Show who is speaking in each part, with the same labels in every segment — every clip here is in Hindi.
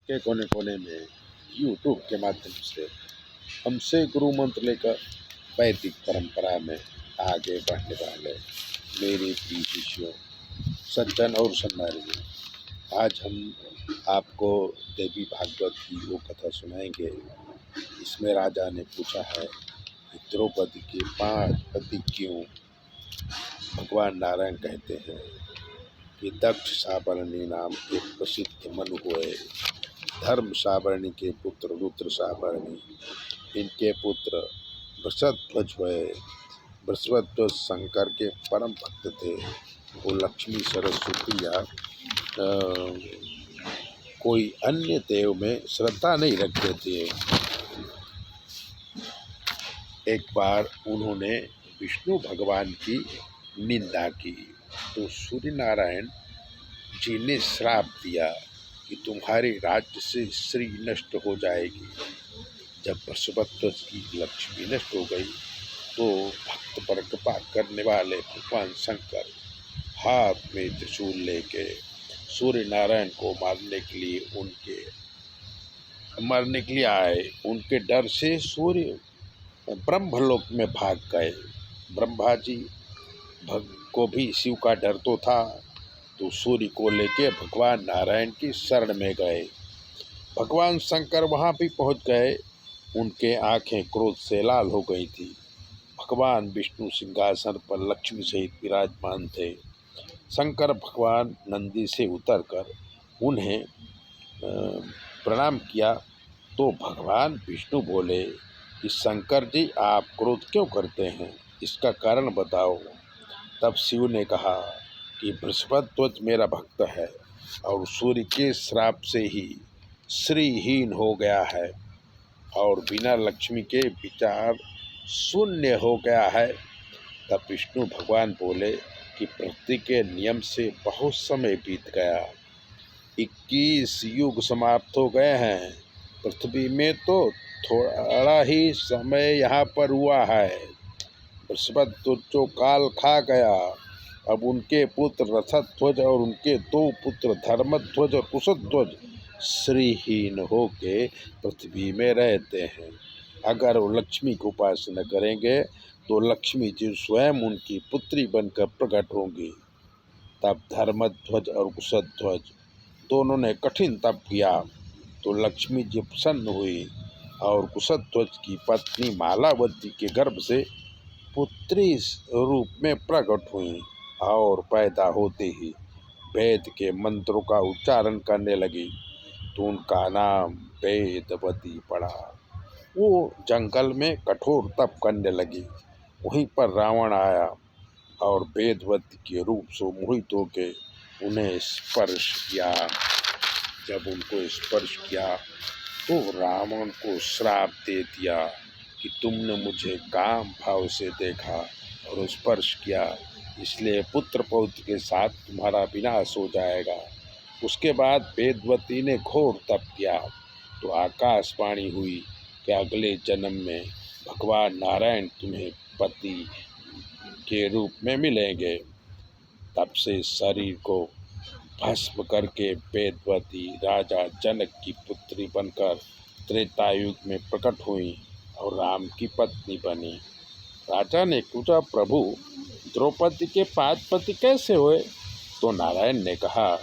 Speaker 1: के कोने कोने में यूट्यूब के माध्यम से हमसे गुरु मंत्र लेकर वैदिक परंपरा में आगे बढ़ने वाले मेरे प्रिय शिष्यों, सज्जन और सन्मानियों, आज हम आपको देवी भागवत की वो कथा सुनाएंगे। इसमें राजा ने पूछा है कि द्रौपदी के 5 पति क्यों? भगवान नारायण कहते हैं कि दक्ष साबरणी नाम एक प्रसिद्ध मनु हुए। धर्म साबरणी के पुत्र रुद्र साबरणी, इनके पुत्र वृषध्वज हुए। वृषध्वज शंकर के परम भक्त थे। वो लक्ष्मी सरस्वती या कोई अन्य देव में श्रद्धा नहीं रखते थे। एक बार उन्होंने विष्णु भगवान की निंदा की तो सूर्य नारायण जी ने श्राप दिया कि तुम्हारे राज्य से स्त्री नष्ट हो जाएगी। जब वृषभध्वज की लक्ष्मी नष्ट हो गई तो भक्त पर कृपा करने वाले भगवान शंकर हाथ में त्रिशूल लेके सूर्य नारायण को मारने के लिए आए। उनके डर से सूर्य ब्रह्मलोक में भाग गए। ब्रह्मा जी को भी शिव का डर तो था, तो सूर्य को लेके भगवान नारायण की शरण में गए। भगवान शंकर वहाँ भी पहुँच गए। उनके आंखें क्रोध से लाल हो गई थी। भगवान विष्णु सिंहासन पर लक्ष्मी सहित विराजमान थे। शंकर भगवान नंदी से उतरकर उन्हें प्रणाम किया तो भगवान विष्णु बोले कि शंकर जी, आप क्रोध क्यों करते हैं? इसका कारण बताओ। तब शिव ने कहा कि वृषभध्वज मेरा भक्त है और सूर्य के श्राप से ही श्रीहीन हो गया है और बिना लक्ष्मी के विचार शून्य हो गया है। तब विष्णु भगवान बोले कि पृथ्वी के नियम से बहुत समय बीत गया। 21 युग समाप्त हो गए हैं। पृथ्वी में तो थोड़ा ही समय यहाँ पर हुआ है। वृषभध्वज जो काल खा गया, अब उनके पुत्र रथध्वज और उनके 2 पुत्र धर्मध्वज और कुशध्वज श्रीहीन होके पृथ्वी में रहते हैं। अगर वो लक्ष्मी की उपासना करेंगे तो लक्ष्मी जी स्वयं उनकी पुत्री बनकर प्रकट होंगी। तब धर्मध्वज और कुशध्वज दोनों ने कठिन तप किया तो लक्ष्मी जी प्रसन्न हुई और कुशध्वज की पत्नी मालावती के गर्भ से पुत्री रूप में प्रकट हुई और पैदा होते ही वेद के मंत्रों का उच्चारण करने लगी तो उनका नाम वेदवती पड़ा। वो जंगल में कठोर तप करने लगी। वहीं पर रावण आया और वेदवती के रूप से मोहित होके उन्हें स्पर्श किया। जब उनको स्पर्श किया तो रावण को श्राप दे दिया कि तुमने मुझे काम भाव से देखा और स्पर्श किया, इसलिए पुत्र पौत्र के साथ तुम्हारा विनाश हो जाएगा। उसके बाद वेदवती ने घोर तप किया तो आकाशवाणी हुई कि अगले जन्म में भगवान नारायण तुम्हें पति के रूप में मिलेंगे। तब से शरीर को भस्म करके वेदवती राजा जनक की पुत्री बनकर त्रेता युग में प्रकट हुई और राम की पत्नी बनी। राजा ने पूछा, प्रभु द्रौपदी के 5 पति कैसे हुए? तो नारायण ने कहा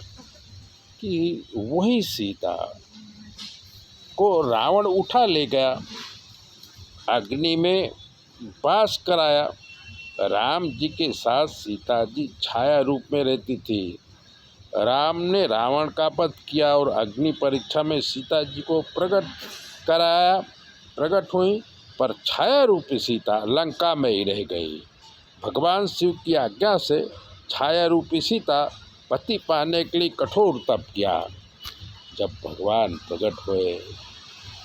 Speaker 1: कि वही सीता को रावण उठा ले गया, अग्नि में वास कराया। राम जी के साथ सीता जी छाया रूप में रहती थी। राम ने रावण का वध किया और अग्नि परीक्षा में सीता जी को प्रकट कराया। प्रकट हुई पर छाया रूपी सीता लंका में ही रह गई। भगवान शिव की आज्ञा से छाया रूपी सीता पति पाने के लिए कठोर तप किया। जब भगवान प्रकट हुए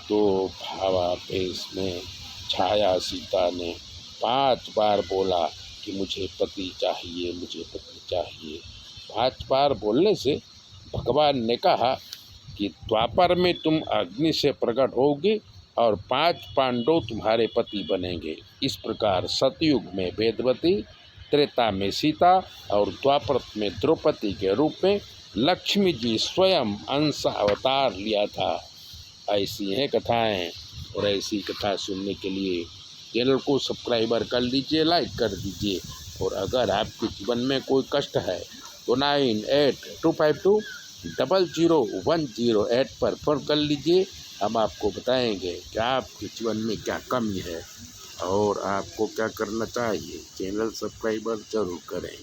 Speaker 1: तो भावावेश में छाया सीता ने 5 बार बोला कि मुझे पति चाहिए, मुझे पति चाहिए। 5 बार बोलने से भगवान ने कहा कि द्वापर में तुम अग्नि से प्रकट होगी और 5 पांडव तुम्हारे पति बनेंगे। इस प्रकार सतयुग में वेदवती, त्रेता में सीता और द्वापर में द्रौपदी के रूप में लक्ष्मी जी स्वयं अंश अवतार लिया था। ऐसी हैं कथाएं, और ऐसी कथा सुनने के लिए चैनल को सब्सक्राइबर कर लीजिए, लाइक कर दीजिए। और अगर आपके जीवन में कोई कष्ट है तो 9825200108 पर फ़ोन कर लीजिए। हम आपको बताएंगे कि आपके जीवन में क्या कमी है और आपको क्या करना चाहिए। चैनल सब्सक्राइबर जरूर करें।